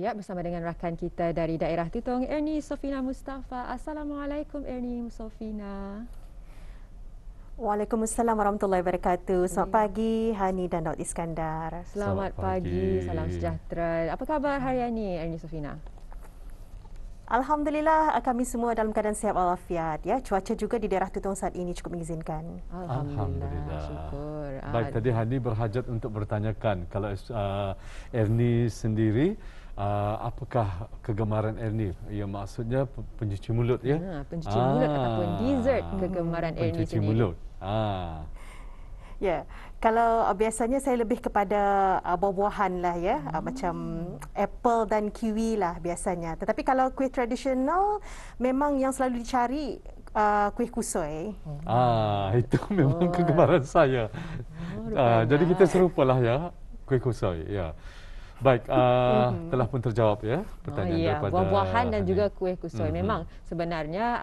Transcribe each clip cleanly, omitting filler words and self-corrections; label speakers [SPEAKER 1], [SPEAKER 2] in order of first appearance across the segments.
[SPEAKER 1] Ya, bersama dengan rakan kita dari daerah Tutong, Ernie Sofina Mustafa. Assalamualaikum Ernie Sofina.
[SPEAKER 2] Waalaikumsalam warahmatullahi wabarakatuh. Selamat
[SPEAKER 1] Ya.
[SPEAKER 2] pagi Hani dan Daud Iskandar.
[SPEAKER 1] Selamat pagi, salam sejahtera. Apa khabar hari ini Ernie Sofina?
[SPEAKER 2] Alhamdulillah kami semua dalam keadaan sihat walafiat. Ya, cuaca juga di daerah Tutong saat ini cukup mengizinkan.
[SPEAKER 1] Alhamdulillah, syukur.
[SPEAKER 3] Baik, tadi Hani berhajat untuk bertanyakan kalau Ernie sendiri, apakah kegemaran Ernie? Ya, maksudnya pencuci mulut ya?
[SPEAKER 1] Pencuci mulut ataupun dessert kegemaran Ernie
[SPEAKER 3] pencuci
[SPEAKER 1] sendiri.
[SPEAKER 3] mulut.
[SPEAKER 2] Ya, kalau biasanya saya lebih kepada buah-buahan lah ya, macam apple dan kiwi lah biasanya. Tetapi kalau kuih tradisional memang yang selalu dicari kuih kusoi.
[SPEAKER 3] Itu memang kegemaran saya. Jadi kita serupalah ya, kuih kusoi. Ya. Baik, telah pun terjawab ya pertanyaan daripada
[SPEAKER 1] buah-buahan dan
[SPEAKER 3] Hani.
[SPEAKER 1] juga kuih kusoi. Memang sebenarnya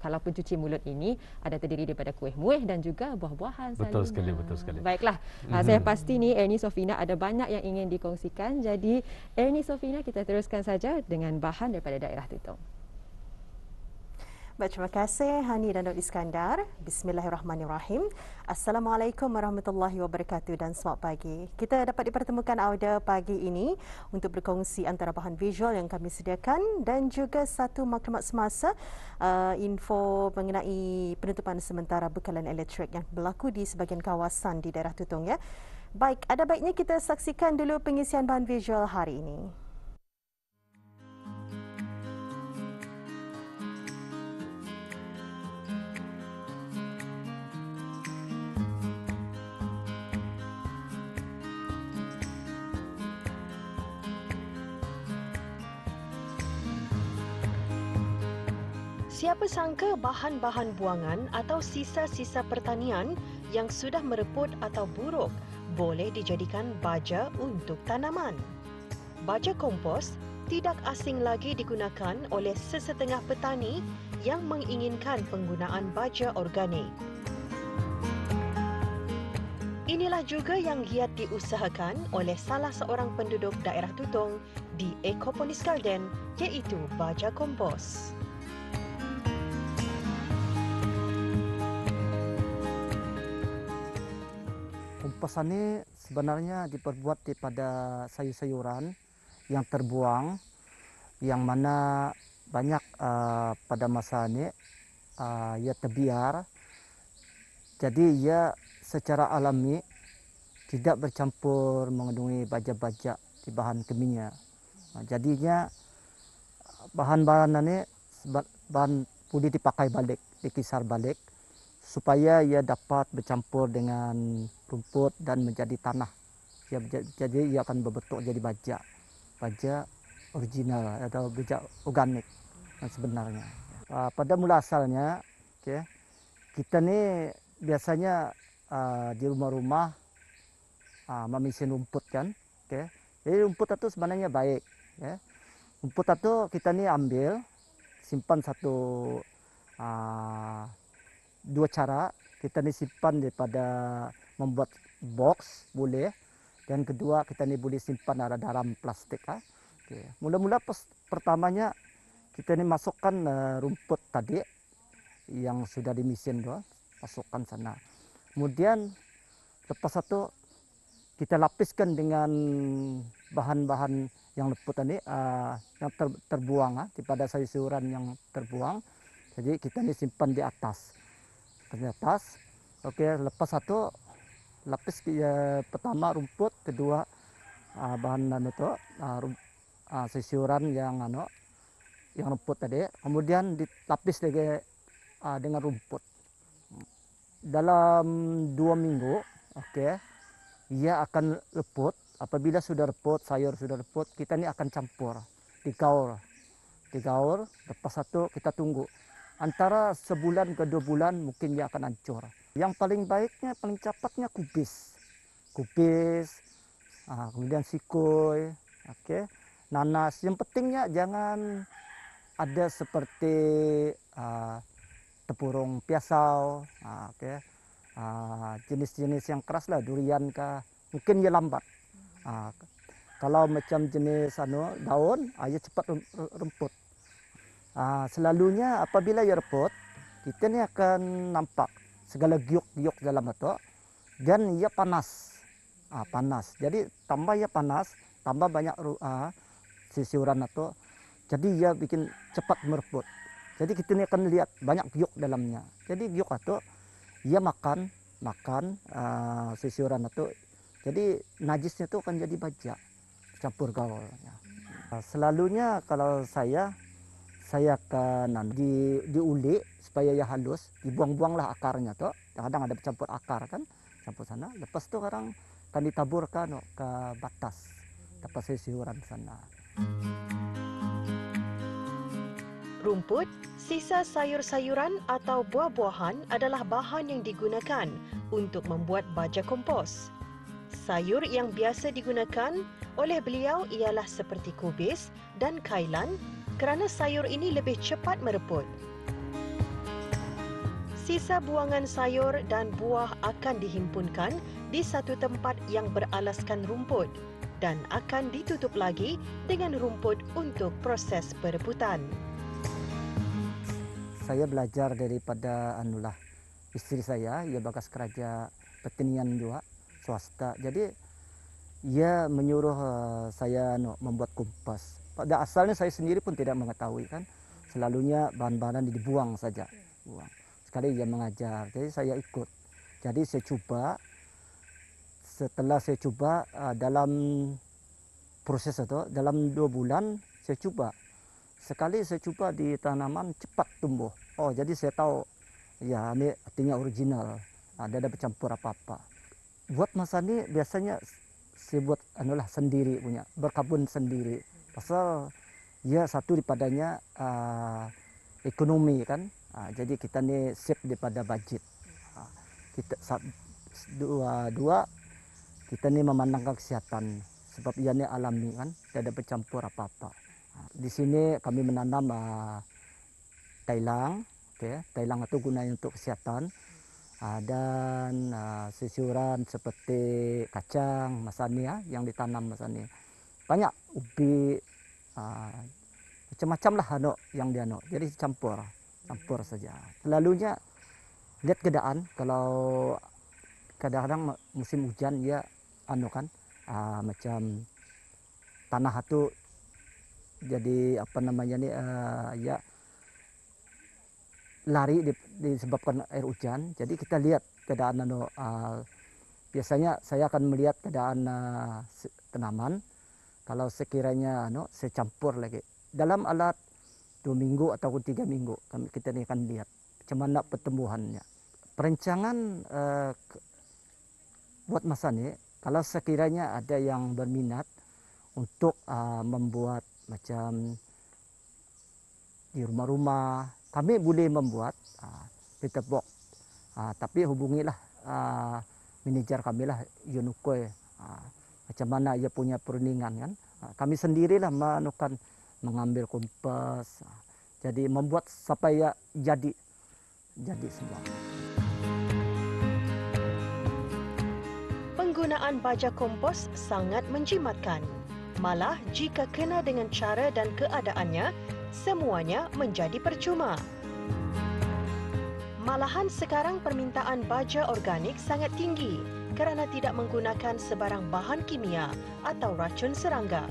[SPEAKER 1] kalau pencuci mulut ini ada terdiri daripada kuih muih dan juga buah-buahan
[SPEAKER 3] Betul
[SPEAKER 1] salinan.
[SPEAKER 3] sekali, betul sekali.
[SPEAKER 1] Baiklah, saya pasti ni Ernie Sofina ada banyak yang ingin dikongsikan. Jadi Ernie Sofina, kita teruskan saja dengan bahan daripada daerah Tutong.
[SPEAKER 2] Baik, terima kasih Hani dan Daud Iskandar. Bismillahirrahmanirrahim. Assalamualaikum warahmatullahi wabarakatuh dan selamat pagi. Kita dapat dipertemukan Auda pagi ini untuk berkongsi antara bahan visual yang kami sediakan dan juga satu maklumat semasa info mengenai penutupan sementara bekalan elektrik yang berlaku di sebahagian kawasan di daerah Tutong ya. Baik, ada baiknya kita saksikan dulu pengisian bahan visual hari ini.
[SPEAKER 4] Siapa sangka bahan-bahan buangan atau sisa-sisa pertanian yang sudah mereput atau buruk boleh dijadikan baja untuk tanaman. Baja kompos tidak asing lagi digunakan oleh sesetengah petani yang menginginkan penggunaan baja organik. Inilah juga yang giat diusahakan oleh salah seorang penduduk daerah Tutong di Ecopolis Garden, iaitu baja kompos.
[SPEAKER 5] Kompos ini sebenarnya diperbuat daripada sayur-sayuran yang terbuang, yang mana banyak pada masa ini ia terbiar. Jadi ia secara alami tidak bercampur mengandungi baja-baja di bahan kimia. Jadinya bahan-bahan ini bahan boleh dipakai balik, dikisar balik, supaya ia dapat bercampur dengan rumput dan menjadi tanah. Jadi ia akan berbentuk jadi baja original atau baja organik yang sebenarnya. Pada mula asalnya, kita ni biasanya di rumah-rumah memisin rumput kan. Jadi rumput itu sebenarnya baik. Rumput itu kita ni ambil, simpan satu dua cara. Kita ni simpan daripada membuat box boleh, dan kedua kita ni boleh simpan dalam plastik. Mula-mula pertamanya kita ni masukkan rumput tadi yang sudah dimisin tu, masukkan sana. Kemudian lepas itu kita lapiskan dengan bahan-bahan yang leput tadi, yang terbuang daripada sayur-sayuran yang terbuang. Jadi kita ni simpan di atas. Lepas itu lapis pertama rumput, kedua bahan sayuran yang rumput tadi, kemudian dilapis lagi dengan rumput. Dalam 2 minggu, ia akan leput. Apabila sudah leput, sayur sudah leput, kita ni akan campur, digaul. Lepas itu kita tunggu. Antara sebulan ke 2 bulan mungkin dia akan hancur. Yang paling baiknya, paling cepatnya kubis, kemudian sikoi, nanas. Yang pentingnya jangan ada seperti tepurung piasau, jenis-jenis yang keras lah, durian kah, mungkin dia lambat. Kalau macam jenis daun, ia cepat remput. Selalunya apabila ia remput, kita ni akan nampak segala giok-giok dalam itu dan ia panas. Panas. Jadi tambah ia panas, tambah banyak sisiuran itu, jadi ia bikin cepat mereput. Jadi kita ni akan lihat banyak giok dalamnya. Jadi giok itu ia makan sisiuran itu. Jadi najisnya itu akan jadi baja, campur gaul. Selalunya kalau saya akan diulik supaya ia halus, dibuang-buanglah akarnya tuh. Kadang ada campur akar kan, campur sana. Lepas tu kadang akan ditaburkan ke batas sisiuran sana.
[SPEAKER 4] Rumput, sisa sayur-sayuran atau buah-buahan adalah bahan yang digunakan untuk membuat baja kompos. Sayur yang biasa digunakan oleh beliau ialah seperti kubis dan kailan kerana sayur ini lebih cepat mereput. Sisa buangan sayur dan buah akan dihimpunkan di satu tempat yang beralaskan rumput dan akan ditutup lagi dengan rumput untuk proses pereputan.
[SPEAKER 5] Saya belajar daripada istri saya, ia bagas kerja pertanian juga, swasta. Jadi ia menyuruh saya membuat kompas. Pada asalnya saya sendiri pun tidak mengetahui kan. Selalunya bahan-bahan dibuang saja. Buang. Sekali ia mengajar, jadi saya ikut. Jadi saya coba, setelah saya coba dalam proses itu, dalam 2 bulan saya coba. Sekali saya coba di tanaman cepat tumbuh. Oh, jadi saya tahu, ya ini artinya original. Dia ada bercampur apa-apa. Buat masa ini biasanya saya buat sendiri punya, berkebun sendiri. Pasal ya satu daripadanya ekonomi kan. Jadi kita ni save daripada budget. Kita dua kita ni memandangkan kesihatan sebab ia ni alami kan, tidak ada bercampur apa-apa. Di sini kami menanam tailang, tailang itu gunanya untuk kesihatan, dan sisiuran seperti kacang masani yang ditanam masani. Banyak ubi, macam-macam lah yang dia jadi campur saja. Selalunya lihat keadaan, kalau kadang-kadang musim hujan ya macam tanah itu jadi ya lari disebabkan air hujan. Jadi kita lihat keadaan biasanya saya akan melihat keadaan tanaman. Kalau sekiranya saya campur lagi dalam alat 2 minggu atau 3 minggu kita ni akan lihat macam mana pertumbuhannya. Perencangan buat masa ni, kalau sekiranya ada yang berminat untuk membuat macam di rumah-rumah, kami boleh membuat litter box. Tapi hubungilah manajer kami lah, Yunukoi. Macam mana ia punya perundingan kan. Kami sendirilah mengambil kompas. Jadi membuat supaya jadi semua.
[SPEAKER 4] Penggunaan baja kompos sangat menjimatkan. Malah jika kena dengan cara dan keadaannya, semuanya menjadi percuma. Malahan sekarang permintaan baja organik sangat tinggi kerana tidak menggunakan sebarang bahan kimia atau racun serangga.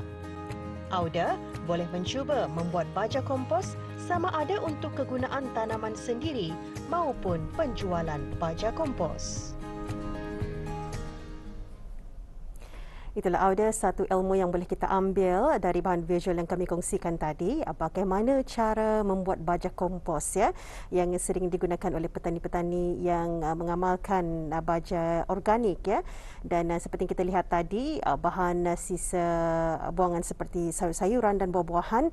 [SPEAKER 4] Auda boleh mencuba membuat baja kompos sama ada untuk kegunaan tanaman sendiri maupun penjualan baja kompos.
[SPEAKER 2] Itulah Auda, satu ilmu yang boleh kita ambil dari bahan visual yang kami kongsikan tadi, bagaimana cara membuat baja kompos yang sering digunakan oleh petani-petani yang mengamalkan baja organik dan seperti yang kita lihat tadi, bahan sisa buangan seperti sayur-sayuran dan buah-buahan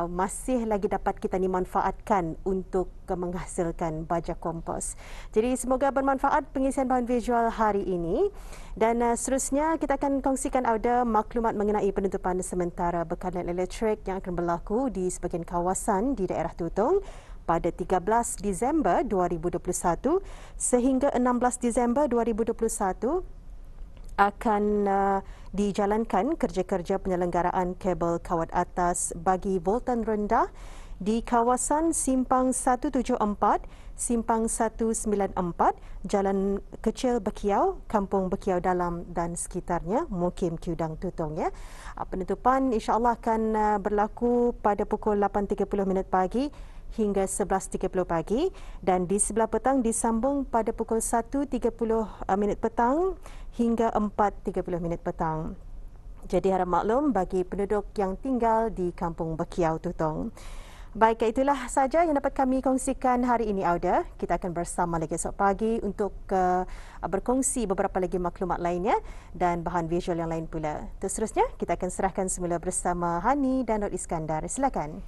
[SPEAKER 2] masih lagi dapat kita manfaatkan untuk menghasilkan baja kompos. Jadi semoga bermanfaat pengisian bahan visual hari ini. Dan seterusnya kita akan kongsikan Auda maklumat mengenai penutupan sementara bekalan elektrik yang akan berlaku di sebahagian kawasan di daerah Tutong pada 13 Disember 2021 sehingga 16 Disember 2021 akan dijalankan kerja-kerja penyelenggaraan kabel kawat atas bagi voltan rendah di kawasan Simpang 174, Simpang 194, Jalan Kecil Bekiau, Kampung Bekiau Dalam dan sekitarnya, Mukim Kudang Tutong ya. Penutupan insya-Allah akan berlaku pada pukul 8.30 pagi hingga 11.30 pagi dan di sebelah petang disambung pada pukul 1.30 petang hingga 4.30 petang. Jadi harap maklum bagi penduduk yang tinggal di Kampung Bekiau Tutong. Baik, itulah saja yang dapat kami kongsikan hari ini, Auda. Kita akan bersama lagi esok pagi untuk berkongsi beberapa lagi maklumat lainnya dan bahan visual yang lain pula. Seterusnya, kita akan serahkan semula bersama Hani dan Nur Iskandar. Silakan.